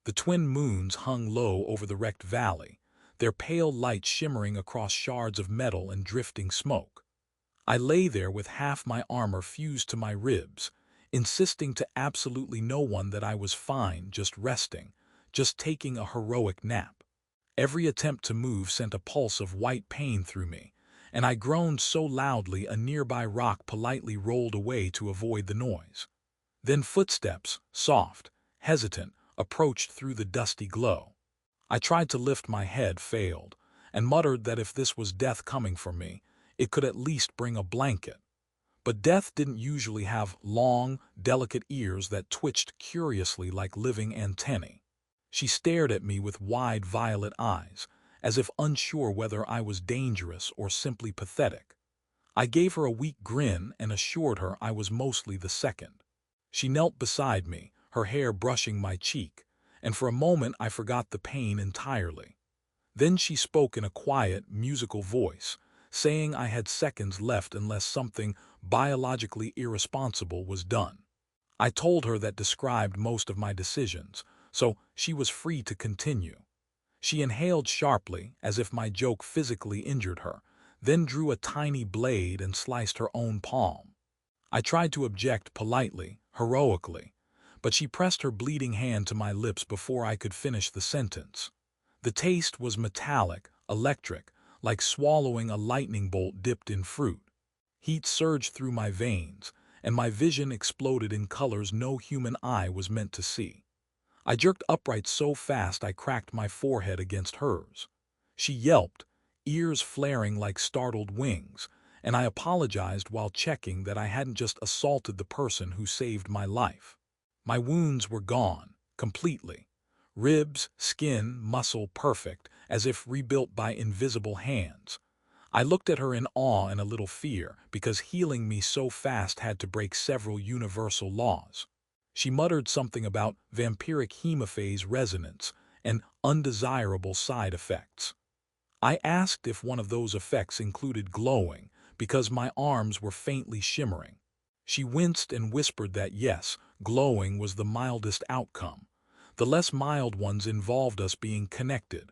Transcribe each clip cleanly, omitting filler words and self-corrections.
The twin moons hung low over the wrecked valley, their pale light shimmering across shards of metal and drifting smoke. I lay there with half my armor fused to my ribs, insisting to absolutely no one that I was fine, just resting, just taking a heroic nap. Every attempt to move sent a pulse of white pain through me, and I groaned so loudly a nearby rock politely rolled away to avoid the noise. Then footsteps, soft, hesitant, approached through the dusty glow. I tried to lift my head, failed, and muttered that if this was death coming for me, it could at least bring a blanket. But death didn't usually have long, delicate ears that twitched curiously like living antennae. She stared at me with wide violet eyes, as if unsure whether I was dangerous or simply pathetic. I gave her a weak grin and assured her I was mostly the second. She knelt beside me, her hair brushing my cheek, and for a moment I forgot the pain entirely. Then she spoke in a quiet, musical voice, saying I had seconds left unless something biologically irresponsible was done. I told her that described most of my decisions, so she was free to continue. She inhaled sharply, as if my joke physically injured her, then drew a tiny blade and sliced her own palm. I tried to object politely, heroically, but she pressed her bleeding hand to my lips before I could finish the sentence. The taste was metallic, electric, like swallowing a lightning bolt dipped in fruit. Heat surged through my veins, and my vision exploded in colors no human eye was meant to see. I jerked upright so fast I cracked my forehead against hers. She yelped, ears flaring like startled wings, and I apologized while checking that I hadn't just assaulted the person who saved my life. My wounds were gone, completely. Ribs, skin, muscle perfect, as if rebuilt by invisible hands. I looked at her in awe and a little fear, because healing me so fast had to break several universal laws. She muttered something about vampiric hemophase resonance and undesirable side effects. I asked if one of those effects included glowing, because my arms were faintly shimmering. She winced and whispered that yes, glowing was the mildest outcome. The less mild ones involved us being connected.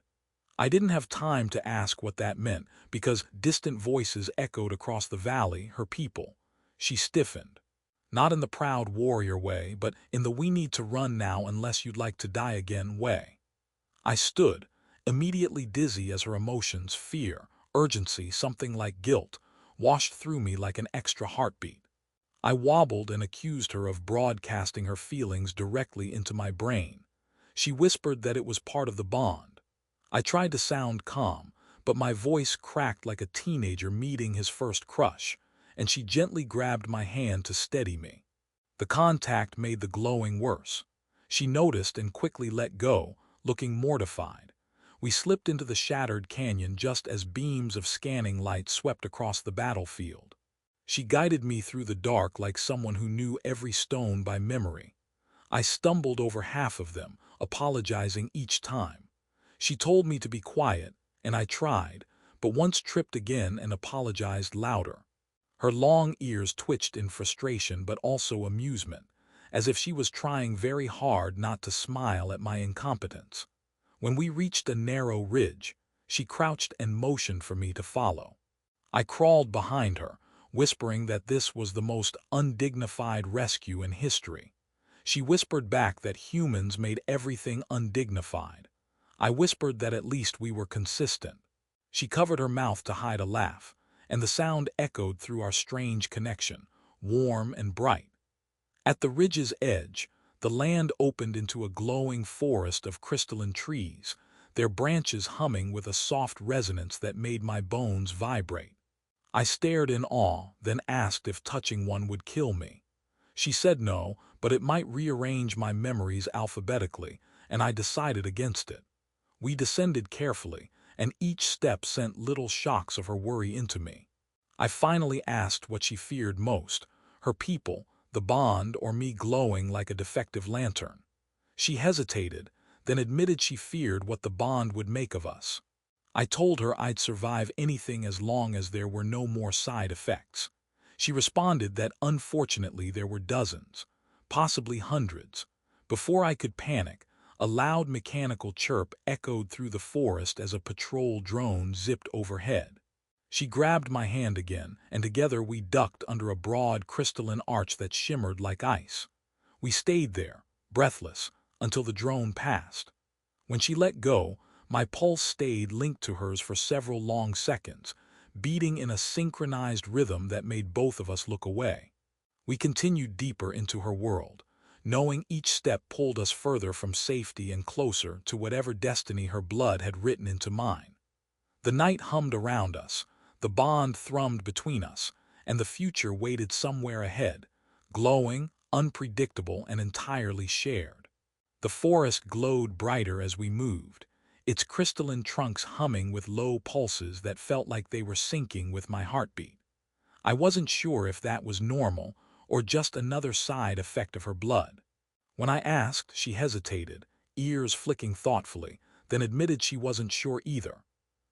I didn't have time to ask what that meant, because distant voices echoed across the valley, her people. She stiffened. Not in the proud warrior way, but in the we need to run now unless you'd like to die again way. I stood, immediately dizzy as her emotions, fear, urgency, something like guilt, washed through me like an extra heartbeat. I wobbled and accused her of broadcasting her feelings directly into my brain. She whispered that it was part of the bond. I tried to sound calm, but my voice cracked like a teenager meeting his first crush, and she gently grabbed my hand to steady me. The contact made the glowing worse. She noticed and quickly let go, looking mortified. We slipped into the shattered canyon just as beams of scanning light swept across the battlefield. She guided me through the dark like someone who knew every stone by memory. I stumbled over half of them, apologizing each time. She told me to be quiet, and I tried, but once tripped again and apologized louder. Her long ears twitched in frustration but also amusement, as if she was trying very hard not to smile at my incompetence. When we reached a narrow ridge, she crouched and motioned for me to follow. I crawled behind her, whispering that this was the most undignified rescue in history. She whispered back that humans made everything undignified. I whispered that at least we were consistent. She covered her mouth to hide a laugh, and the sound echoed through our strange connection, warm and bright. At the ridge's edge, the land opened into a glowing forest of crystalline trees, their branches humming with a soft resonance that made my bones vibrate. I stared in awe, then asked if touching one would kill me. She said no, but it might rearrange my memories alphabetically, and I decided against it. We descended carefully, and each step sent little shocks of her worry into me. I finally asked what she feared most, her people, the bond, or me glowing like a defective lantern. She hesitated, then admitted she feared what the bond would make of us. I told her I'd survive anything as long as there were no more side effects. She responded that unfortunately there were dozens, possibly hundreds. Before I could panic, A loud mechanical chirp echoed through the forest as a patrol drone zipped overhead. She grabbed my hand again, and together we ducked under a broad crystalline arch that shimmered like ice. We stayed there, breathless, until the drone passed. When she let go, my pulse stayed linked to hers for several long seconds, beating in a synchronized rhythm that made both of us look away. We continued deeper into her world, knowing each step pulled us further from safety and closer to whatever destiny her blood had written into mine. The night hummed around us, the bond thrummed between us, and the future waited somewhere ahead, glowing, unpredictable, and entirely shared. The forest glowed brighter as we moved, its crystalline trunks humming with low pulses that felt like they were syncing with my heartbeat. I wasn't sure if that was normal or just another side effect of her blood. When I asked, she hesitated, ears flicking thoughtfully, then admitted she wasn't sure either.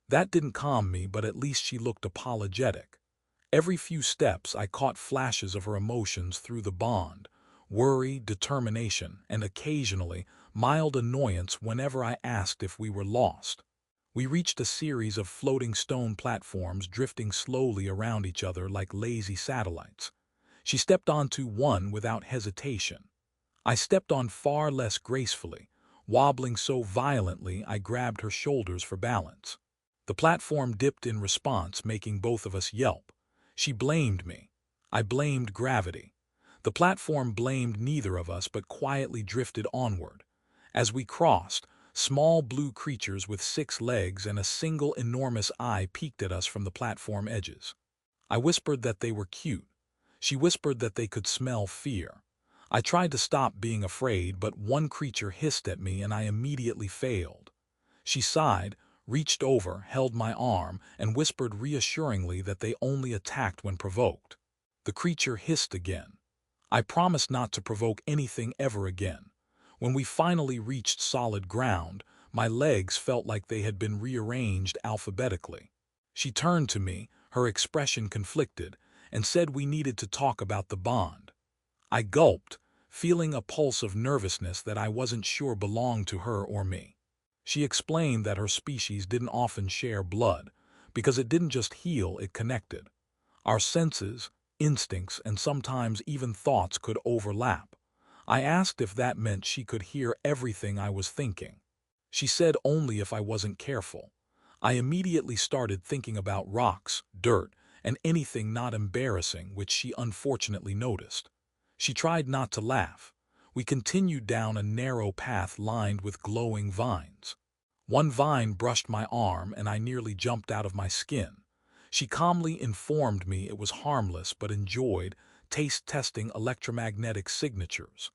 That didn't calm me, but at least she looked apologetic. Every few steps I caught flashes of her emotions through the bond, worry, determination, and occasionally mild annoyance whenever I asked if we were lost. We reached a series of floating stone platforms drifting slowly around each other like lazy satellites. She stepped onto one without hesitation. I stepped on far less gracefully, wobbling so violently I grabbed her shoulders for balance. The platform dipped in response, making both of us yelp. She blamed me. I blamed gravity. The platform blamed neither of us but quietly drifted onward. As we crossed, small blue creatures with 6 legs and a single enormous eye peeked at us from the platform edges. I whispered that they were cute. She whispered that they could smell fear. I tried to stop being afraid, but one creature hissed at me and I immediately failed. She sighed, reached over, held my arm, and whispered reassuringly that they only attacked when provoked. The creature hissed again. I promised not to provoke anything ever again. When we finally reached solid ground, my legs felt like they had been rearranged alphabetically. She turned to me, her expression conflicted, and said we needed to talk about the bond. I gulped, feeling a pulse of nervousness that I wasn't sure belonged to her or me. She explained that her species didn't often share blood, because it didn't just heal, it connected. Our senses, instincts, and sometimes even thoughts could overlap. I asked if that meant she could hear everything I was thinking. She said only if I wasn't careful. I immediately started thinking about rocks, dirt, and anything not embarrassing, which she unfortunately noticed. She tried not to laugh. We continued down a narrow path lined with glowing vines. One vine brushed my arm and I nearly jumped out of my skin. She calmly informed me it was harmless but enjoyed taste-testing electromagnetic signatures.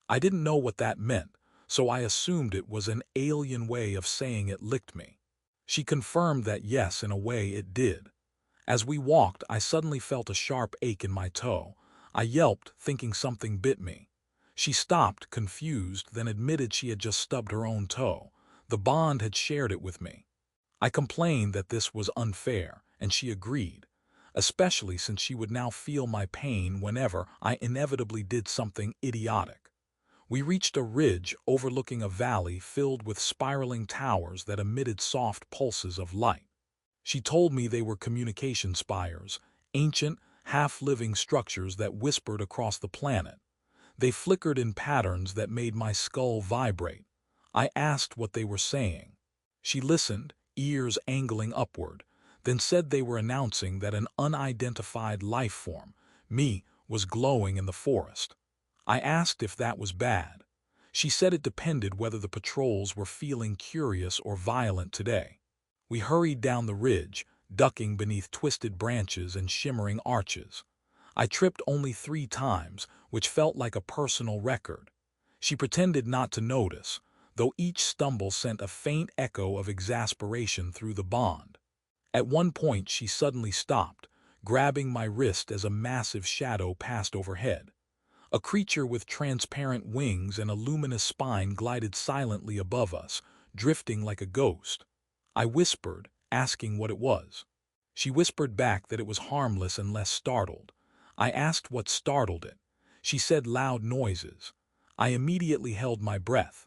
I didn't know what that meant, so I assumed it was an alien way of saying it licked me. She confirmed that yes, in a way it did. As we walked, I suddenly felt a sharp ache in my toe. I yelped, thinking something bit me. She stopped, confused, then admitted she had just stubbed her own toe. The bond had shared it with me. I complained that this was unfair, and she agreed, especially since she would now feel my pain whenever I inevitably did something idiotic. We reached a ridge overlooking a valley filled with spiraling towers that emitted soft pulses of light. She told me they were communication spires, ancient, half-living structures that whispered across the planet. They flickered in patterns that made my skull vibrate. I asked what they were saying. She listened, ears angling upward, then said they were announcing that an unidentified life form, me, was glowing in the forest. I asked if that was bad. She said it depended whether the patrols were feeling curious or violent today. We hurried down the ridge, ducking beneath twisted branches and shimmering arches. I tripped only 3 times, which felt like a personal record. She pretended not to notice, though each stumble sent a faint echo of exasperation through the bond. At one point she suddenly stopped, grabbing my wrist as a massive shadow passed overhead. A creature with transparent wings and a luminous spine glided silently above us, drifting like a ghost. I whispered, asking what it was. She whispered back that it was harmless and less startled. I asked what startled it. She said loud noises. I immediately held my breath.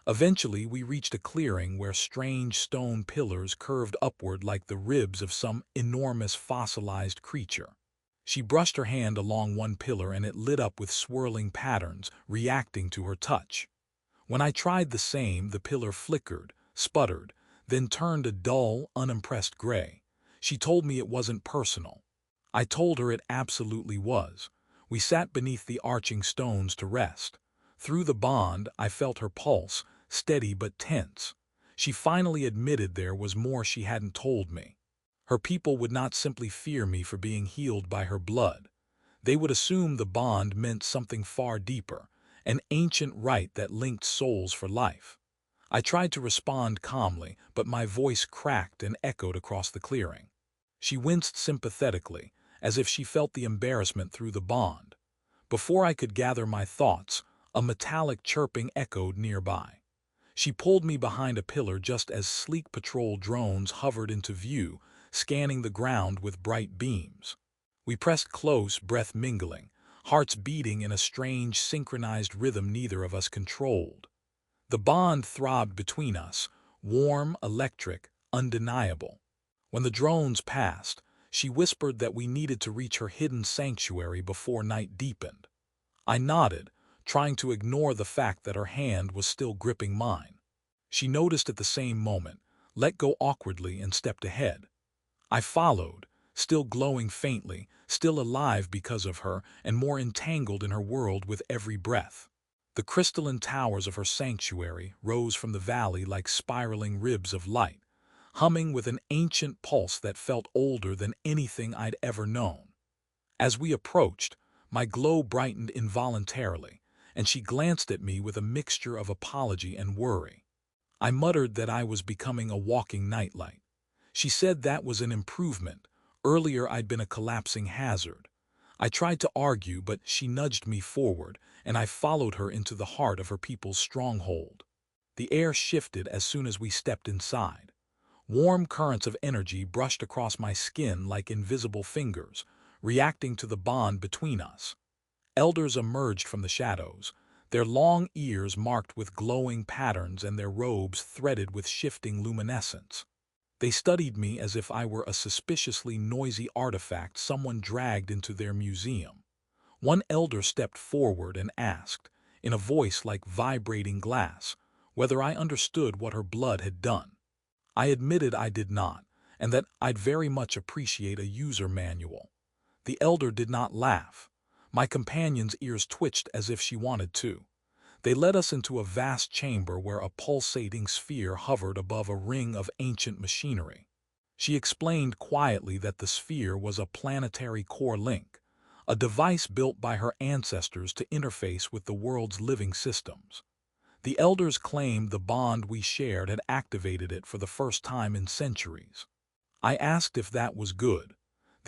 Eventually, we reached a clearing where strange stone pillars curved upward like the ribs of some enormous fossilized creature. She brushed her hand along one pillar and it lit up with swirling patterns, reacting to her touch. When I tried the same, the pillar flickered, sputtered, then turned a dull, unimpressed gray. She told me it wasn't personal. I told her it absolutely was. We sat beneath the arching stones to rest. Through the bond, I felt her pulse, steady but tense. She finally admitted there was more she hadn't told me. Her people would not simply fear me for being healed by her blood. They would assume the bond meant something far deeper, an ancient rite that linked souls for life. I tried to respond calmly, but my voice cracked and echoed across the clearing. She winced sympathetically, as if she felt the embarrassment through the bond. Before I could gather my thoughts, a metallic chirping echoed nearby. She pulled me behind a pillar just as sleek patrol drones hovered into view, scanning the ground with bright beams. We pressed close, breath mingling, hearts beating in a strange, synchronized rhythm neither of us controlled. The bond throbbed between us, warm, electric, undeniable. When the drones passed, she whispered that we needed to reach her hidden sanctuary before night deepened. I nodded, trying to ignore the fact that her hand was still gripping mine. She noticed at the same moment, let go awkwardly and stepped ahead. I followed, still glowing faintly, still alive because of her and more entangled in her world with every breath. The crystalline towers of her sanctuary rose from the valley like spiraling ribs of light, humming with an ancient pulse that felt older than anything I'd ever known. As we approached, my glow brightened involuntarily, and she glanced at me with a mixture of apology and worry. I muttered that I was becoming a walking nightlight. She said that was an improvement. Earlier I'd been a collapsing hazard. I tried to argue, but she nudged me forward, and I followed her into the heart of her people's stronghold. The air shifted as soon as we stepped inside. Warm currents of energy brushed across my skin like invisible fingers, reacting to the bond between us. Elders emerged from the shadows, their long ears marked with glowing patterns and their robes threaded with shifting luminescence. They studied me as if I were a suspiciously noisy artifact someone dragged into their museum. One elder stepped forward and asked, in a voice like vibrating glass, whether I understood what her blood had done. I admitted I did not, and that I'd very much appreciate a user manual. The elder did not laugh. My companion's ears twitched as if she wanted to. They led us into a vast chamber where a pulsating sphere hovered above a ring of ancient machinery. She explained quietly that the sphere was a planetary core link, a device built by her ancestors to interface with the world's living systems. The elders claimed the bond we shared had activated it for the first time in centuries. I asked if that was good.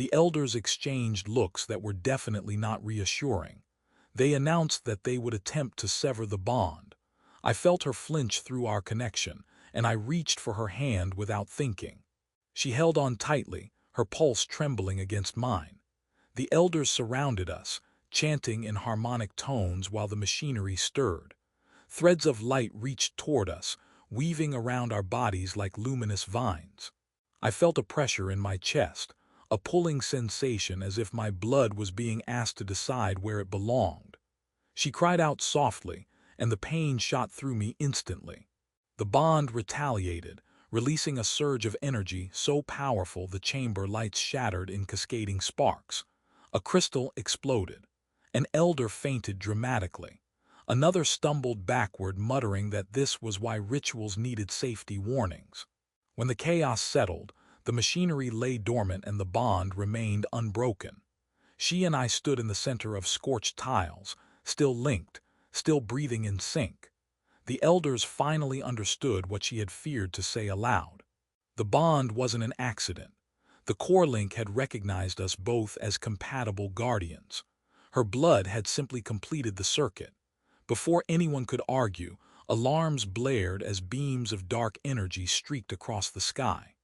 The elders exchanged looks that were definitely not reassuring. They announced that they would attempt to sever the bond. I felt her flinch through our connection, and I reached for her hand without thinking. She held on tightly, her pulse trembling against mine. The elders surrounded us, chanting in harmonic tones while the machinery stirred. Threads of light reached toward us, weaving around our bodies like luminous vines. I felt a pressure in my chest, a pulling sensation as if my blood was being asked to decide where it belonged. She cried out softly, and the pain shot through me instantly. The bond retaliated, releasing a surge of energy so powerful the chamber lights shattered in cascading sparks. A crystal exploded. An elder fainted dramatically. Another stumbled backward, muttering that this was why rituals needed safety warnings. When the chaos settled, the machinery lay dormant and the bond remained unbroken. She and I stood in the center of scorched tiles, still linked, still breathing in sync. The elders finally understood what she had feared to say aloud. The bond wasn't an accident. The core link had recognized us both as compatible guardians. Her blood had simply completed the circuit. Before anyone could argue, alarms blared as beams of dark energy streaked across the sky.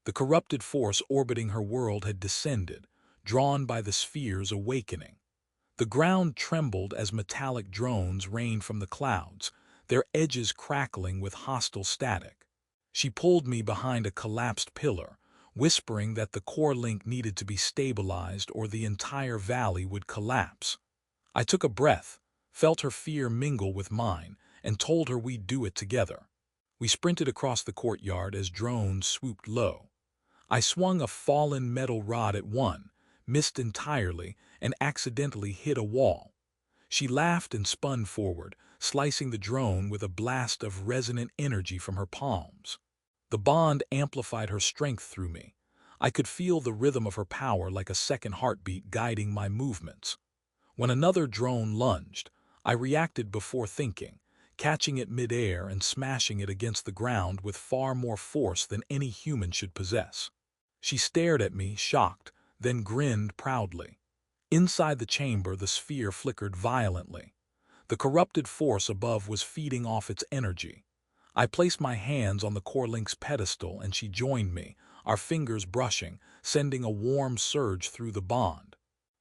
The corrupted force orbiting her world had descended, drawn by the sphere's awakening. The ground trembled as metallic drones rained from the clouds, their edges crackling with hostile static. She pulled me behind a collapsed pillar, whispering that the core link needed to be stabilized or the entire valley would collapse. I took a breath, felt her fear mingle with mine, and told her we'd do it together. We sprinted across the courtyard as drones swooped low. I swung a fallen metal rod at one, missed entirely, and accidentally hit a wall. She laughed and spun forward, slicing the drone with a blast of resonant energy from her palms. The bond amplified her strength through me. I could feel the rhythm of her power like a second heartbeat guiding my movements. When another drone lunged, I reacted before thinking, catching it midair and smashing it against the ground with far more force than any human should possess. She stared at me, shocked, then grinned proudly. Inside the chamber, the sphere flickered violently. The corrupted force above was feeding off its energy. I placed my hands on the core link's pedestal and she joined me, our fingers brushing, sending a warm surge through the bond.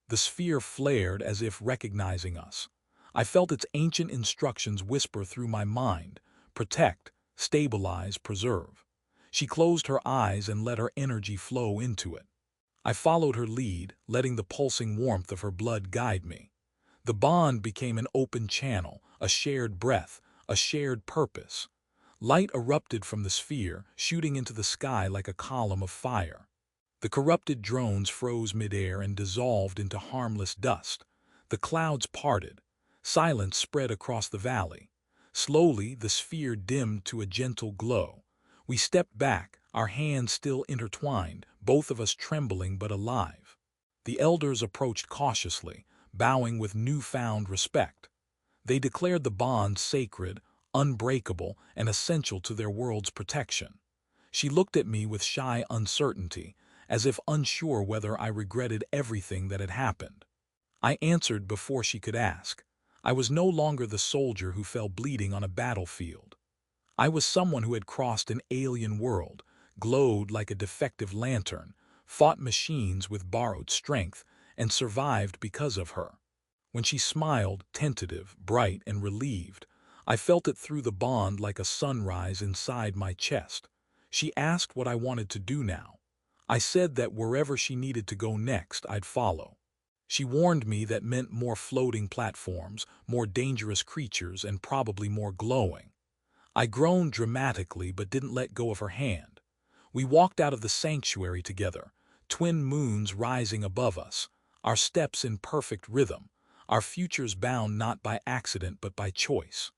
The sphere flared as if recognizing us. I felt its ancient instructions whisper through my mind: protect, stabilize, preserve. She closed her eyes and let her energy flow into it. I followed her lead, letting the pulsing warmth of her blood guide me. The bond became an open channel, a shared breath, a shared purpose. Light erupted from the sphere, shooting into the sky like a column of fire. The corrupted drones froze midair and dissolved into harmless dust. The clouds parted. Silence spread across the valley. Slowly, the sphere dimmed to a gentle glow. We stepped back, our hands still intertwined, both of us trembling but alive. The elders approached cautiously, bowing with newfound respect. They declared the bond sacred, unbreakable, and essential to their world's protection. She looked at me with shy uncertainty, as if unsure whether I regretted everything that had happened. I answered before she could ask. I was no longer the soldier who fell bleeding on a battlefield. I was someone who had crossed an alien world, glowed like a defective lantern, fought machines with borrowed strength, and survived because of her. When she smiled, tentative, bright, and relieved, I felt it through the bond like a sunrise inside my chest. She asked what I wanted to do now. I said that wherever she needed to go next, I'd follow. She warned me that meant more floating platforms, more dangerous creatures, and probably more glowing. I groaned dramatically but didn't let go of her hand. We walked out of the sanctuary together, twin moons rising above us, our steps in perfect rhythm, our futures bound not by accident but by choice.